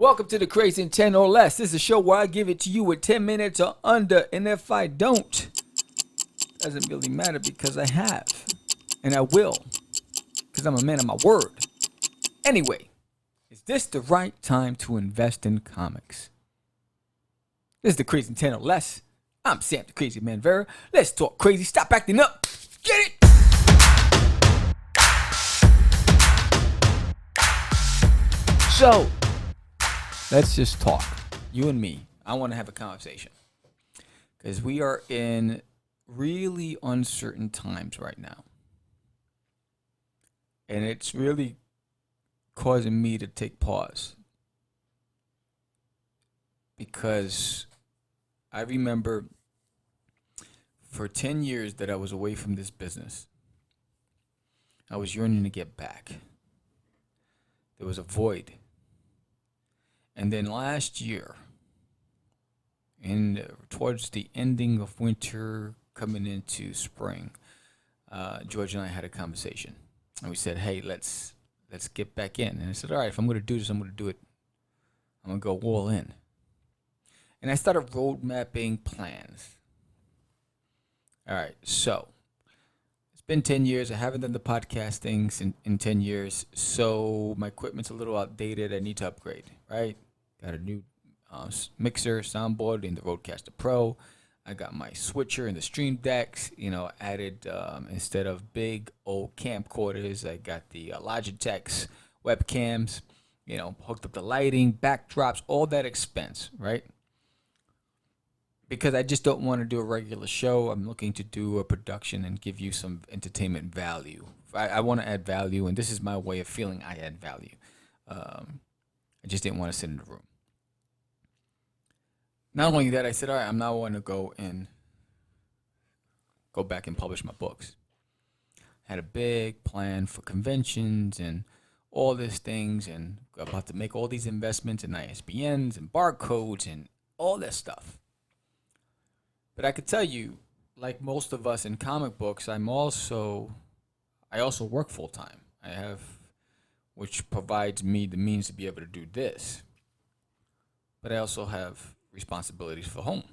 Welcome to the Craze in 10 or less. This is a show where I give it to you with 10 minutes or under. And if I don't, doesn't really matter because I have. And I will. Because I'm a man of my word. Anyway, is this the right time to invest in comics? This is the Craze in 10 or less. I'm Sam the Crazy Man Vera. Let's talk crazy. Stop acting up. Get it? So, let's just talk. You and me. I want to have a conversation. Because we are in really uncertain times right now. And it's really causing me to take pause. Because I remember for 10 years that I was away from this business. I was yearning to get back. There was a void. And then last year, towards the ending of winter, coming into spring, George and I had a conversation, and we said, "Hey, let's get back in." And I said, "All right, if I'm going to do this, I'm going to do it. I'm going to go all in." And I started road mapping plans. All right, so it's been 10 years. I haven't done the podcasting in 10 years, so my equipment's a little outdated. I need to upgrade, right? Got a new mixer, soundboard in the Rodecaster Pro. I got my switcher in the Stream Decks. Added instead of big old camcorders, I got the Logitech's webcams. Hooked up the lighting, backdrops, all that expense, right? Because I just don't want to do a regular show. I'm looking to do a production and give you some entertainment value. I want to add value, and this is my way of feeling I add value. I just didn't want to sit in the room. Not only that, I said, all right, I'm now going to go back and publish my books. Had a big plan for conventions and all these things, and about to make all these investments in ISBNs and barcodes and all that stuff. But I could tell you, like most of us in comic books, I also work full time. Which provides me the means to be able to do this. But I also have responsibilities for home.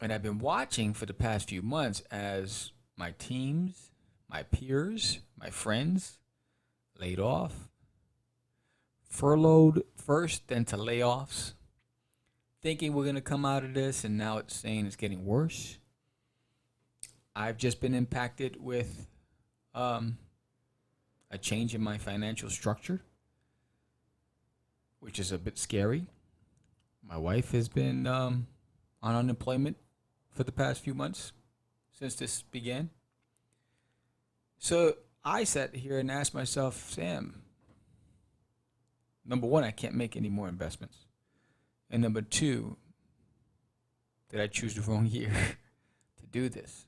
And I've been watching for the past few months as my teams, my peers, my friends laid off, furloughed first, then to layoffs, thinking we're going to come out of this, and now it's saying it's getting worse. I've just been impacted with a change in my financial structure, which is a bit scary. My wife has been on unemployment for the past few months since this began. So I sat here and asked myself, Sam, number one, I can't make any more investments. And number two, did I choose the wrong year to do this?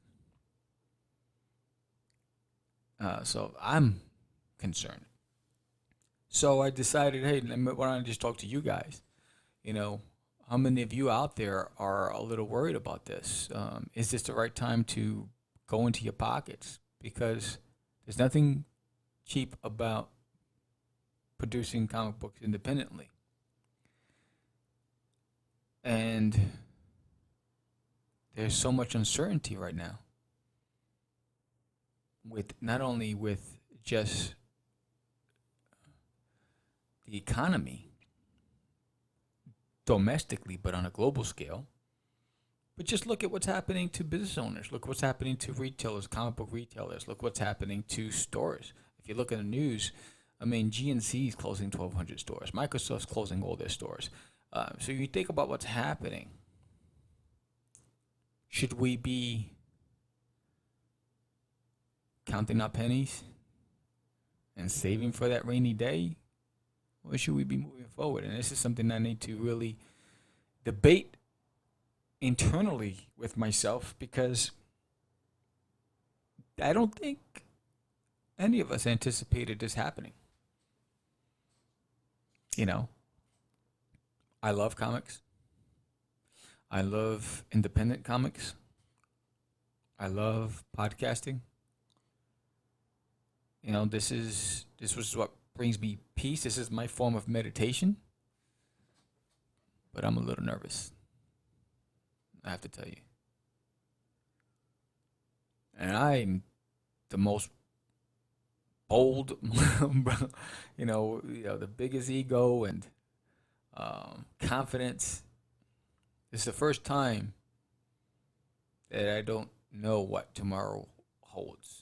So I'm concerned. So I decided, hey, why don't I just talk to you guys? How many of you out there are a little worried about this? Is this the right time to go into your pockets? Because there's nothing cheap about producing comic books independently. And there's so much uncertainty right now. Not only with just the economy domestically, but on a global scale. But just look at what's happening to business owners. Look what's happening to retailers, comic book retailers. Look what's happening to stores. If you look at the news, GNC is closing 1,200 stores. Microsoft's closing all their stores. So you think about what's happening. Should we be counting our pennies and saving for that rainy day? Or should we be moving forward? And this is something I need to really debate internally with myself, because I don't think any of us anticipated this happening. I love comics. I love independent comics. I love podcasting. This was what brings me peace. This is my form of meditation. But I'm a little nervous, I have to tell you. And I'm the most bold, the biggest ego and confidence. This is the first time that I don't know what tomorrow holds.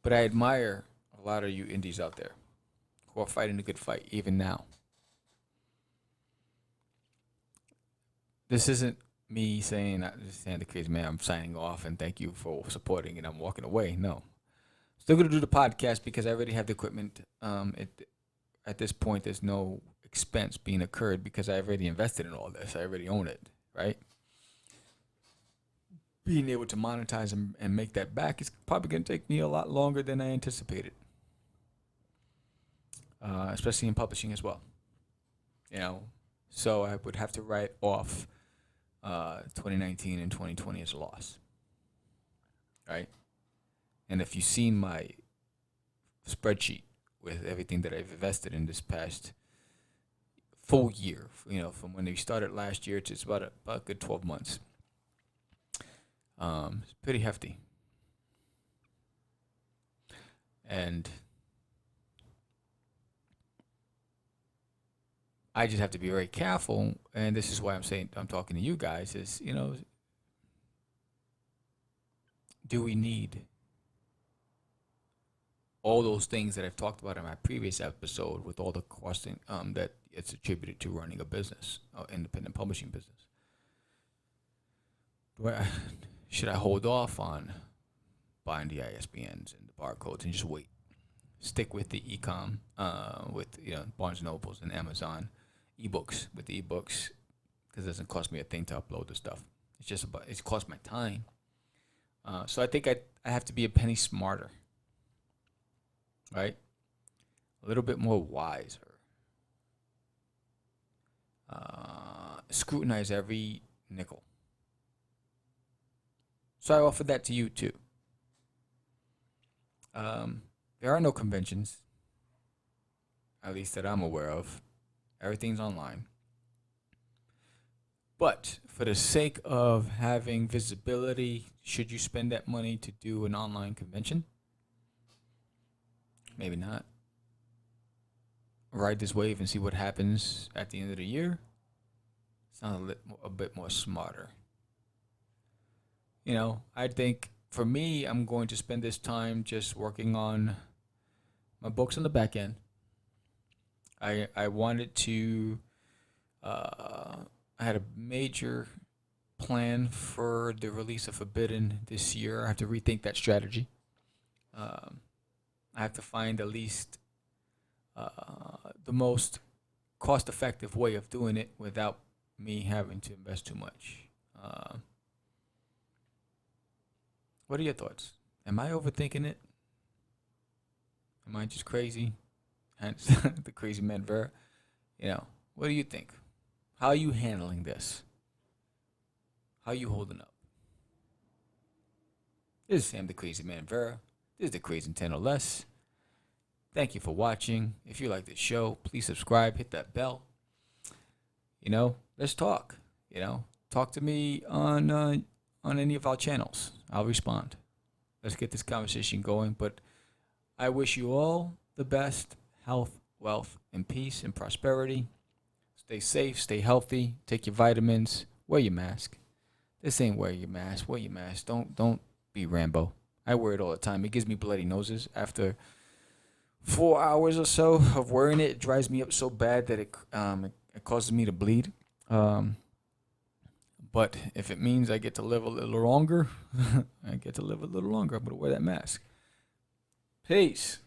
But I admire a lot of you indies out there who are fighting a good fight even now. This isn't me saying, the Crazy Man, I'm signing off and thank you for supporting and I'm walking away. No. Still going to do the podcast because I already have the equipment. At this point, there's no expense being incurred because I already invested in all this. I already own it, right? Being able to monetize and make that back is probably going to take me a lot longer than I anticipated, especially in publishing as well. So I would have to write off 2019 and 2020 as a loss, right? And if you've seen my spreadsheet with everything that I've invested in this past full year, from when we started last year to it's about a good 12 months, it's pretty hefty. And I just have to be very careful, and this is why I'm talking to you guys, is, do we need all those things that I've talked about in my previous episode with all the costing that it's attributed to running a business, independent publishing business? Should I hold off on buying the ISBNs and the barcodes and just wait? Stick with the e-com, with Barnes & Nobles and Amazon ebooks, with the ebooks, because it doesn't cost me a thing to upload the stuff. It's cost my time. So I think I have to be a penny smarter, right? A little bit more wiser. Scrutinize every nickel. So I offer that to you too. There are no conventions, at least that I'm aware of. Everything's online. But for the sake of having visibility, should you spend that money to do an online convention? Maybe not. Ride this wave and see what happens at the end of the year. Sounds a bit more smarter. I think for me, I'm going to spend this time just working on my books on the back end. I wanted to, I had a major plan for the release of Forbidden this year. I have to rethink that strategy. I have to find at least the most cost-effective way of doing it without me having to invest too much. What are your thoughts? Am I overthinking it? Am I just crazy? Hence the Crazy Man Vera. What do you think? How are you handling this? How are you holding up? This is Sam the Crazy Man Vera. This is the Crazy 10 or Less. Thank you for watching. If you like this show, please subscribe, hit that bell. Let's talk. Talk to me on any of our channels. I'll respond. Let's get this conversation going. But I wish you all the best health, wealth, and peace and prosperity. Stay safe, stay healthy, take your vitamins, wear your mask. This ain't wear your mask. Wear your mask. Don't be Rambo. I wear it all the time. It gives me bloody noses. After 4 hours or so of wearing it, it dries me up so bad that it causes me to bleed. But if it means I get to live a little longer, I'm going to wear that mask. Peace.